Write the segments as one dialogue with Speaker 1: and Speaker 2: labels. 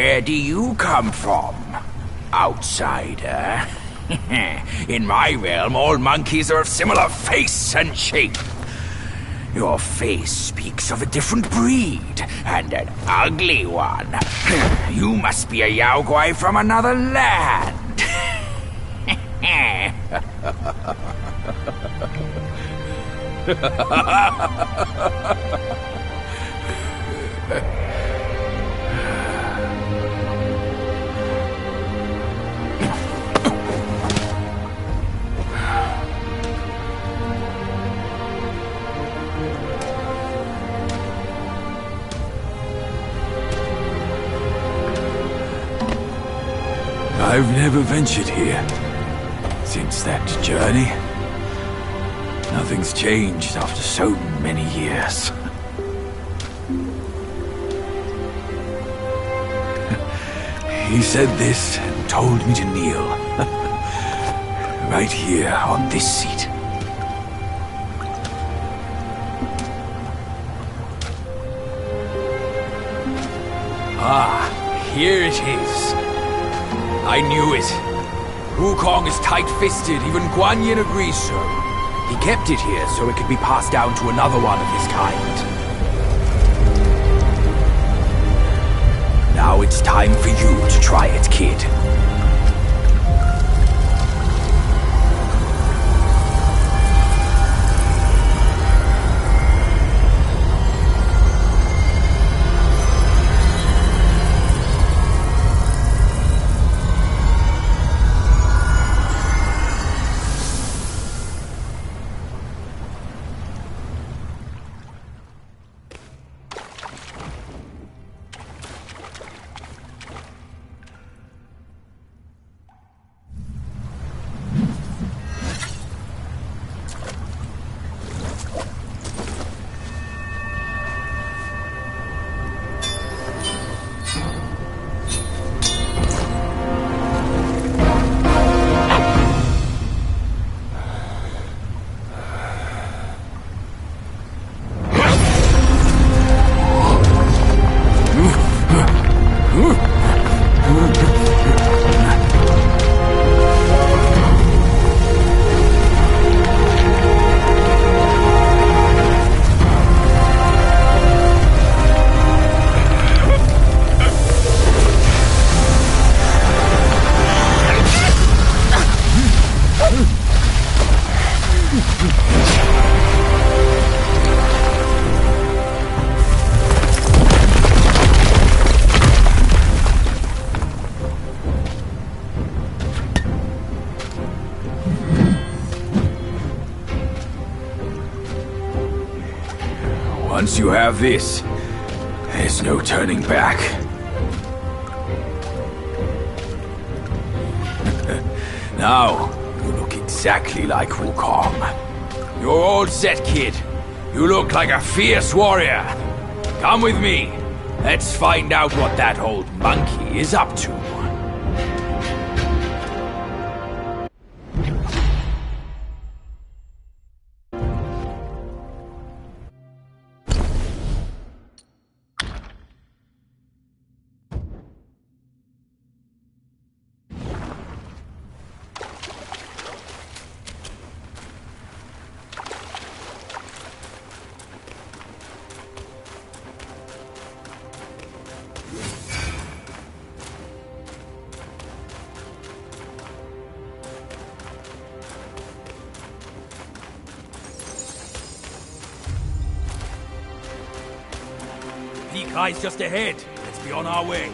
Speaker 1: Where do you come from, outsider? In my realm, all monkeys are of similar face and shape. Your face speaks of a different breed, and an ugly one. You must be a Yaoguai from another land.
Speaker 2: I've never ventured here since that journey. Nothing's changed after so many years. He said this and told me to kneel. Right here on this seat.
Speaker 1: Ah, here it is. I knew it. Wukong is tight-fisted, even Guan Yin agrees so. He kept it here so it could be passed down to another one of his kind. Now it's time for you to try it, kid. Once you have this, there's no turning back. Now, you look exactly like Wukong. You're all set, kid. You look like a fierce warrior. Come with me. Let's find out what that old monkey is up to. Peak Eye's just ahead. Let's be on our way.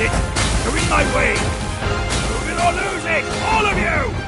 Speaker 1: it! You're in my way! Move it or lose it! All of you!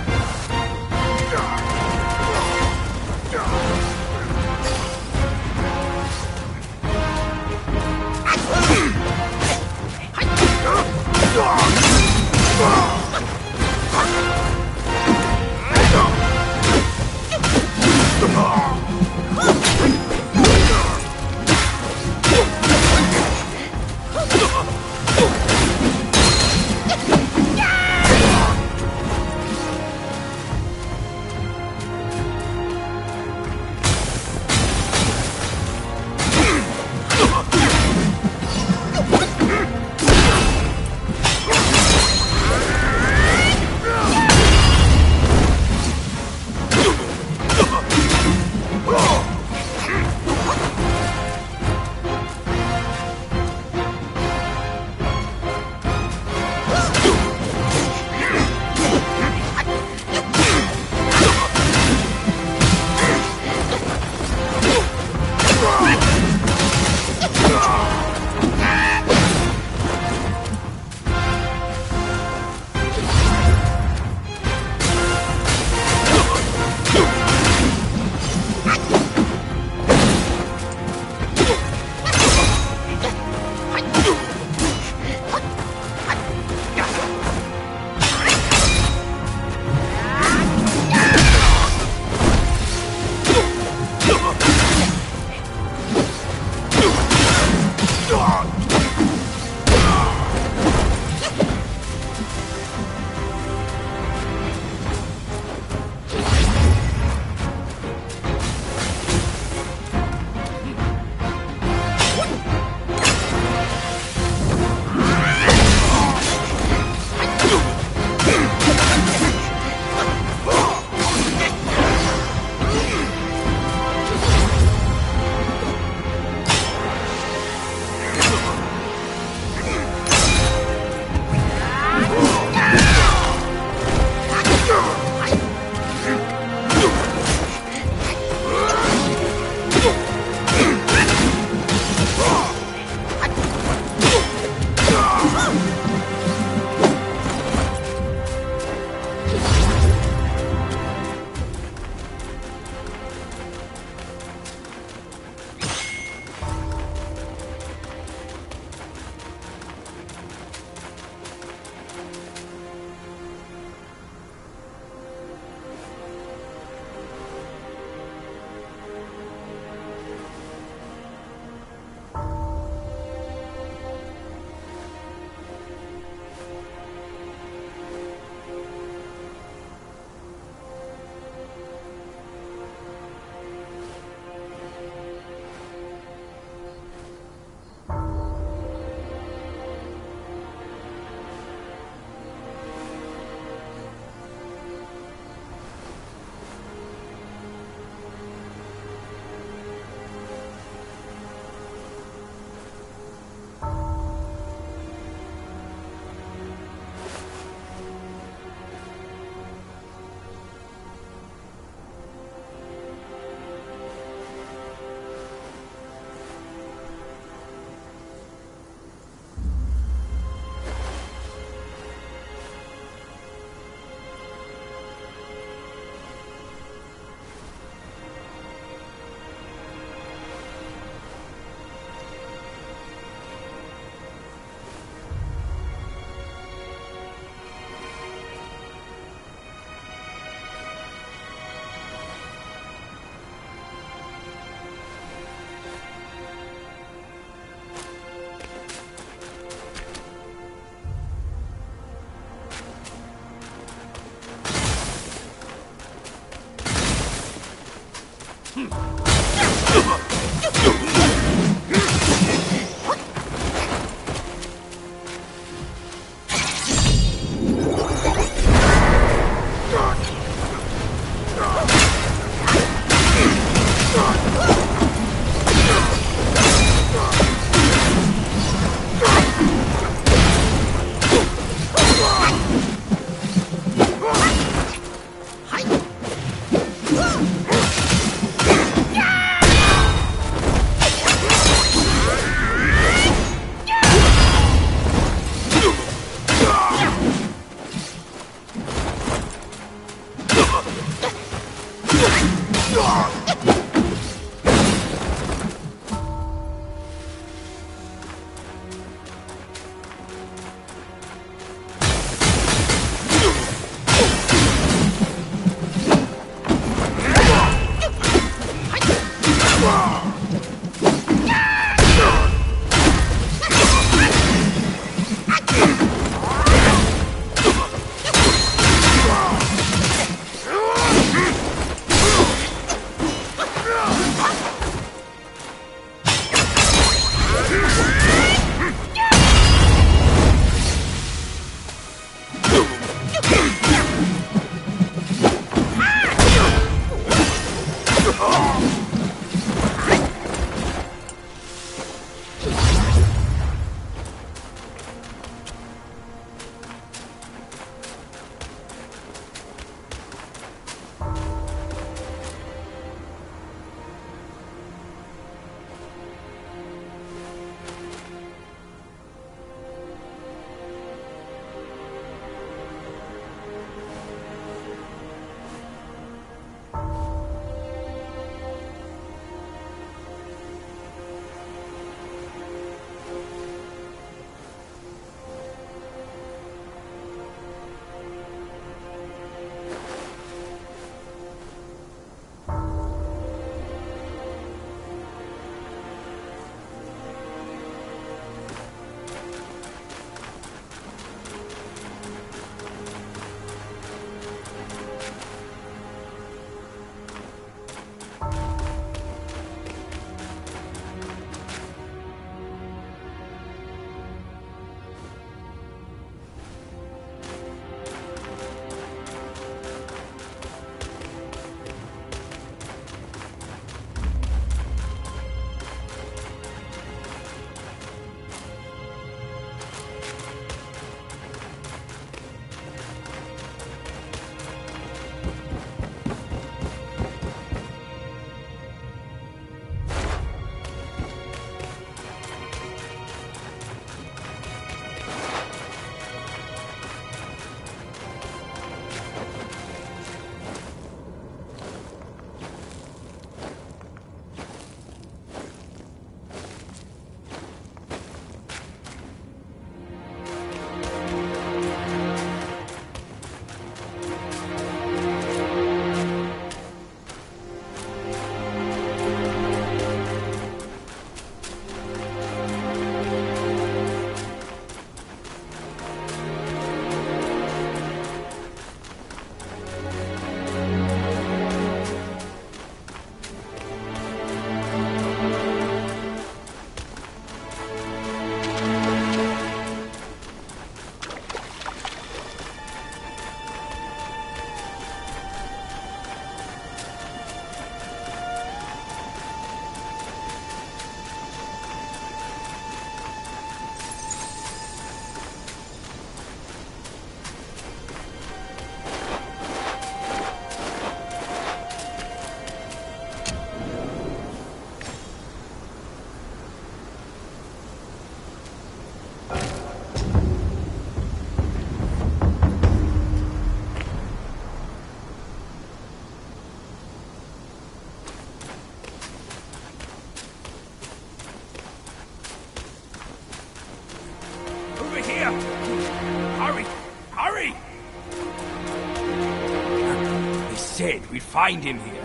Speaker 1: find him here.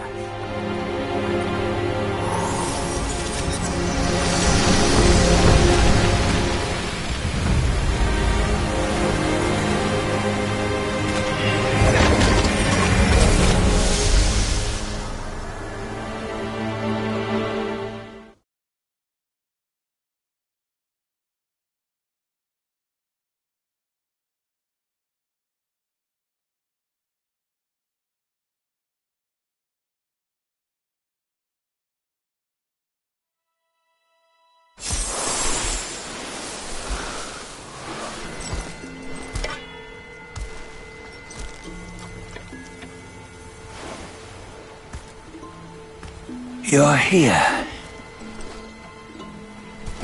Speaker 3: You're here.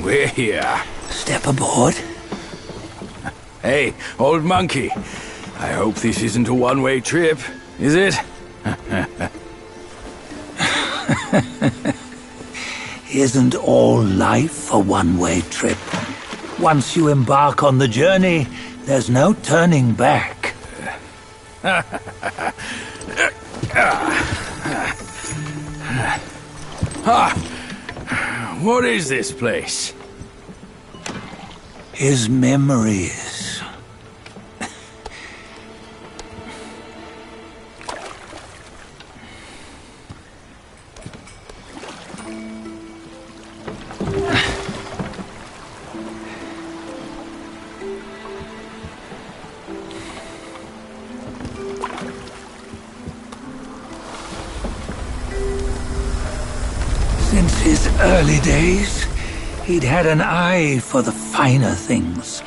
Speaker 1: We're here.
Speaker 3: Step aboard.
Speaker 1: Hey, old monkey. I hope this isn't a one-way trip, is it?
Speaker 3: Isn't all life a one-way trip? Once you embark on the journey, there's no turning back.
Speaker 1: What is this place?
Speaker 3: His memories. Since his early days, he'd had an eye for the finer things,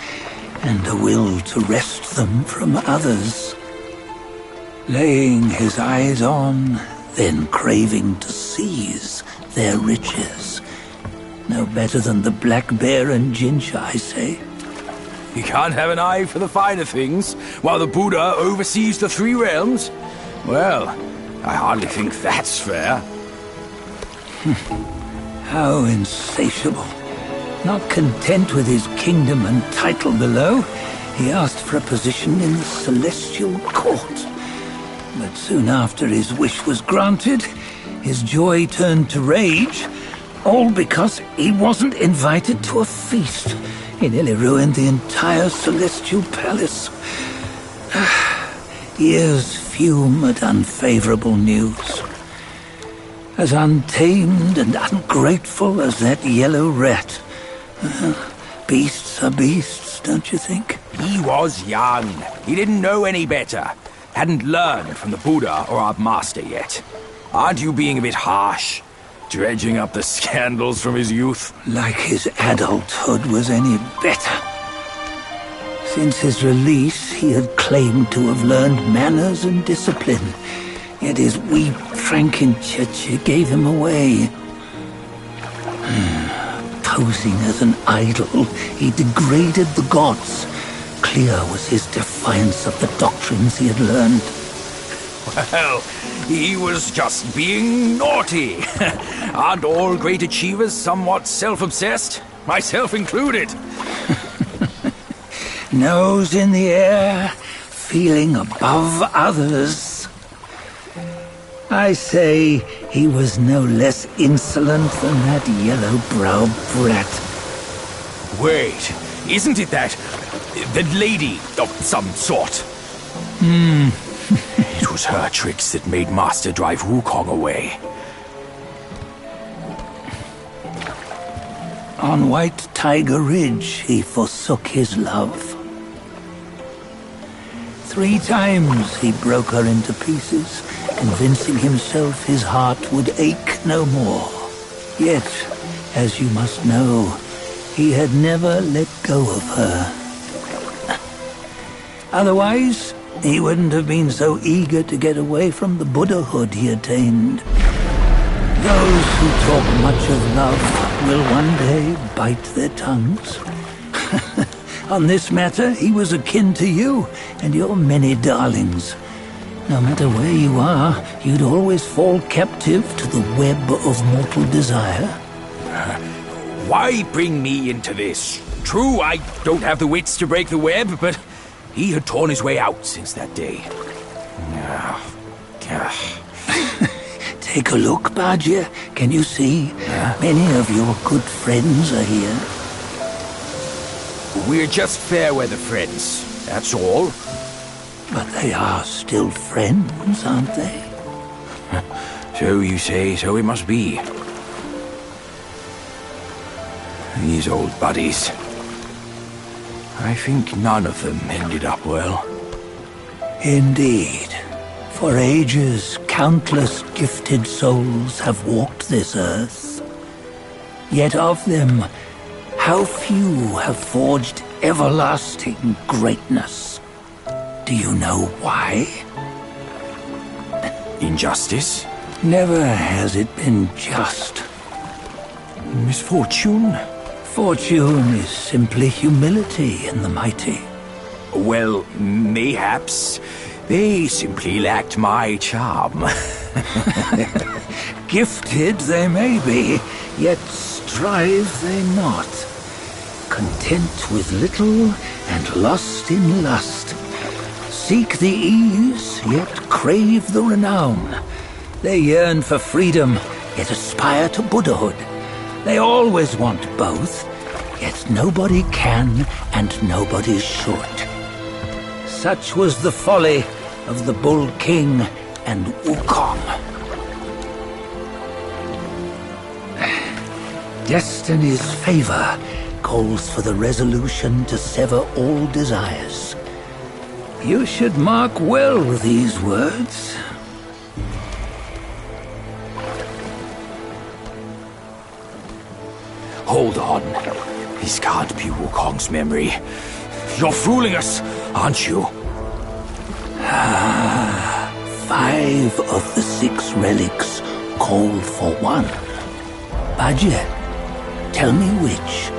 Speaker 3: and a will to wrest them from others. Laying his eyes on, then craving to seize their riches. No better than the black bear and ginger, I say.
Speaker 1: You can't have an eye for the finer things, while the Buddha oversees the three realms? Well, I hardly think that's fair.
Speaker 3: How insatiable. Not content with his kingdom and title below, he asked for a position in the celestial court. But soon after his wish was granted, his joy turned to rage, all because he wasn't invited to a feast. He nearly ruined the entire celestial palace. Ears fume at unfavorable news. As untamed and ungrateful as that yellow rat. Beasts are beasts, don't you think?
Speaker 1: He was young. He didn't know any better. Hadn't learned from the Buddha or our master yet. Aren't you being a bit harsh? Dredging up the scandals from his youth?
Speaker 3: Like his adulthood was any better. Since his release, he had claimed to have learned manners and discipline. Yet his weak Frankenchurch gave him away. Posing as an idol, he degraded the gods. Clear was his defiance of the doctrines he had learned.
Speaker 1: Well, he was just being naughty. Aren't all great achievers somewhat self-obsessed? Myself included.
Speaker 3: Nose in the air, feeling above others. I say he was no less insolent than that yellow-browed brat.
Speaker 1: Wait, isn't it that lady of some sort? It was her tricks that made Master drive Wukong away.
Speaker 3: On White Tiger Ridge, he forsook his love. 3 times he broke her into pieces, convincing himself his heart would ache no more. Yet, as you must know, he had never let go of her. Otherwise, he wouldn't have been so eager to get away from the Buddhahood he attained. Those who talk much of love will one day bite their tongues. On this matter, he was akin to you and your many darlings. No matter where you are, you'd always fall captive to the web of mortal desire.
Speaker 1: Why bring me into this? True, I don't have the wits to break the web, but he had torn his way out since that day.
Speaker 3: Take a look, Badger. Can you see? Many of your good friends are here.
Speaker 1: We're just fair weather friends, that's all.
Speaker 3: But they are still friends, aren't they?
Speaker 1: So you say, so it must be. These old buddies. I think none of them ended up well.
Speaker 3: Indeed. For ages, countless gifted souls have walked this earth. Yet of them, how few have forged everlasting greatness? Do you know why?
Speaker 1: Injustice?
Speaker 3: Never has it been just.
Speaker 1: Misfortune?
Speaker 3: Fortune is simply humility in the mighty.
Speaker 1: Well, mayhaps they simply lacked my charm.
Speaker 3: Gifted they may be, yet strive they not. Content with little and lost in lust. Seek the ease, yet crave the renown. They yearn for freedom, yet aspire to Buddhahood. They always want both, yet nobody can and nobody should. Such was the folly of the Bull King and Wukong. Destiny's favor calls for the resolution to sever all desires. You should mark well these words.
Speaker 1: Hold on. This can't be Wukong's memory. You're fooling us, aren't you?
Speaker 3: 5 of the 6 relics call for one. Badger, tell me which.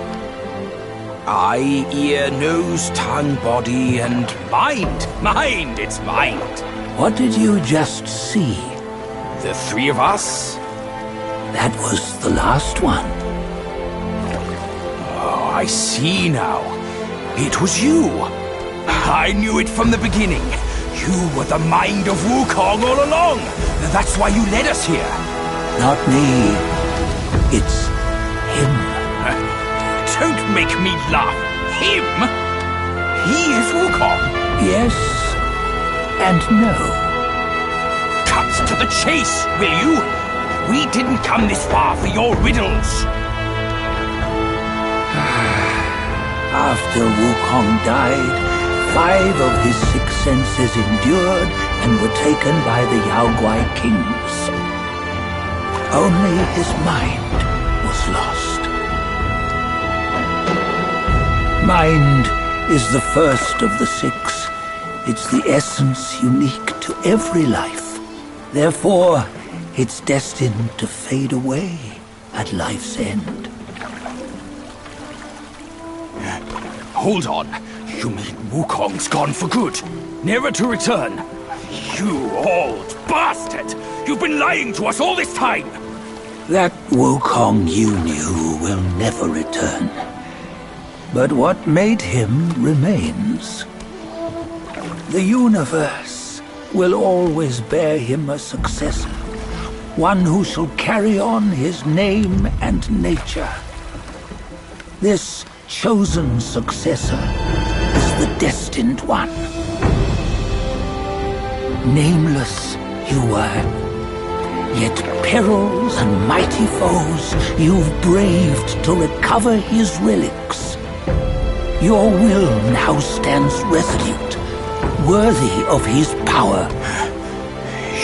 Speaker 1: Eye, ear, nose, tongue, body, and mind. Mind, it's mind.
Speaker 3: What did you just see?
Speaker 1: The 3 of us?
Speaker 3: That was the last one.
Speaker 1: Oh, I see now. It was you. I knew it from the beginning. You were the mind of Wukong all along. That's why you led us here.
Speaker 3: Not me. It's him.
Speaker 1: Don't make me laugh. Him? He is Wukong.
Speaker 3: Yes and no.
Speaker 1: Cut to the chase, will you? We didn't come this far for your riddles.
Speaker 3: After Wukong died, 5 of his 6 senses endured and were taken by the Yaoguai kings. Only his mind was lost. Mind is the first of the 6. It's the essence unique to every life. Therefore, it's destined to fade away at life's end.
Speaker 1: Hold on. You mean Wukong's gone for good? Never to return? You old bastard! You've been lying to us all this time!
Speaker 3: That Wukong you knew will never return. But what made him remains. The universe will always bear him a successor. One who shall carry on his name and nature. This chosen successor is the destined one. Nameless you were, yet perils and mighty foes you've braved to recover his relics. Your will now stands resolute, worthy of his power.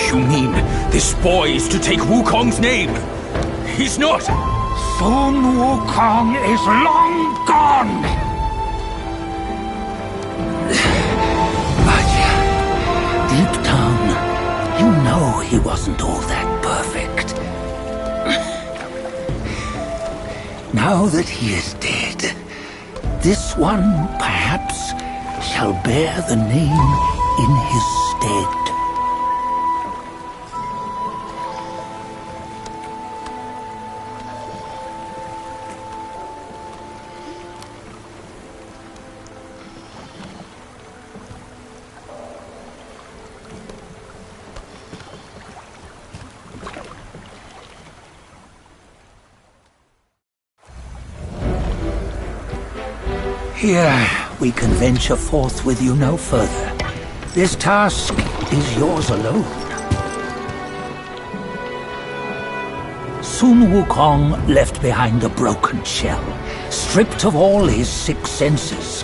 Speaker 1: You mean this boy is to take Wukong's name? He's not!
Speaker 3: Sun Wukong is long gone! But deep down, you know he wasn't all that perfect. Now that he is dead, this one, perhaps, shall bear the name in his stead. Here, we can venture forth with you no further. This task is yours alone. Soon Wukong left behind a broken shell, stripped of all his 6 senses.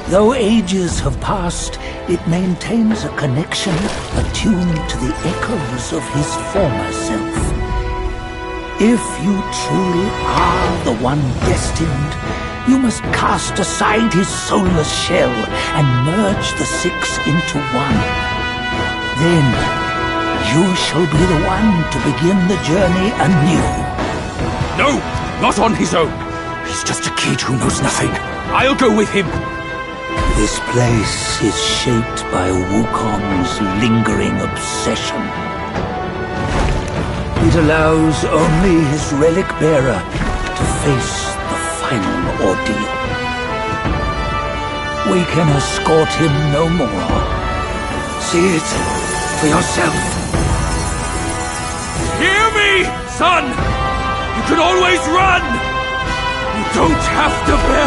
Speaker 3: Though ages have passed, it maintains a connection attuned to the echoes of his former self. If you truly are the one destined, you must cast aside his soulless shell and merge the 6 into one. Then, you shall be the one to begin the journey anew.
Speaker 1: No, not on his own. He's just a kid who knows nothing. I'll go with him.
Speaker 3: This place is shaped by Wukong's lingering obsession. It allows only his relic bearer to face the final ordeal. We can escort him no more. See it for yourself.
Speaker 1: Hear me, son! You can always run! You don't have to bear